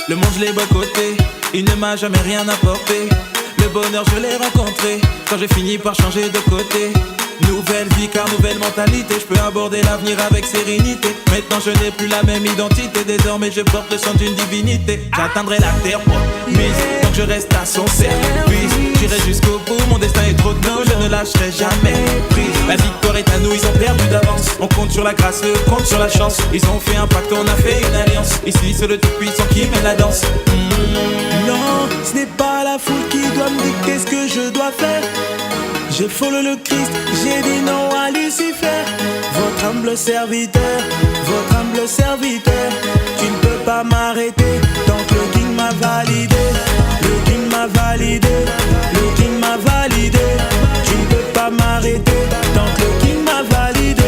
Le monde je l'ai boycotté, il ne m'a jamais rien apporté. Le bonheur je l'ai rencontré quand j'ai fini par changer de côté. Nouvelle vie car nouvelle mentalité, je peux aborder l'avenir avec sérénité. Maintenant je n'ai plus la même identité, désormais je porte le sang d'une divinité. J'atteindrai la terre promise, donc je reste à son service. J'irai jusqu'au bout, mon destin est trop tôt, je ne lâcherai jamais prise. La victoire est à nous, ils ont perdu d'avance. On compte sur la grâce, eux comptent sur la chance. Ils ont fait un pacte, on a fait une alliance. Ici c'est le tout-puissant qui mène la danse. Non, ce n'est pas la foule qui doit me dicter ce que je dois faire. J'ai follow le Christ, j'ai dit non à Lucifer. Votre humble serviteur, votre humble serviteur. Tu ne peux pas m'arrêter tant que le King m'a validé. Le King m'a validé, le King m'a validé. Tu ne peux pas m'arrêter tant que le King m'a validé.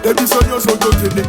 Ebi sonyo so do tele.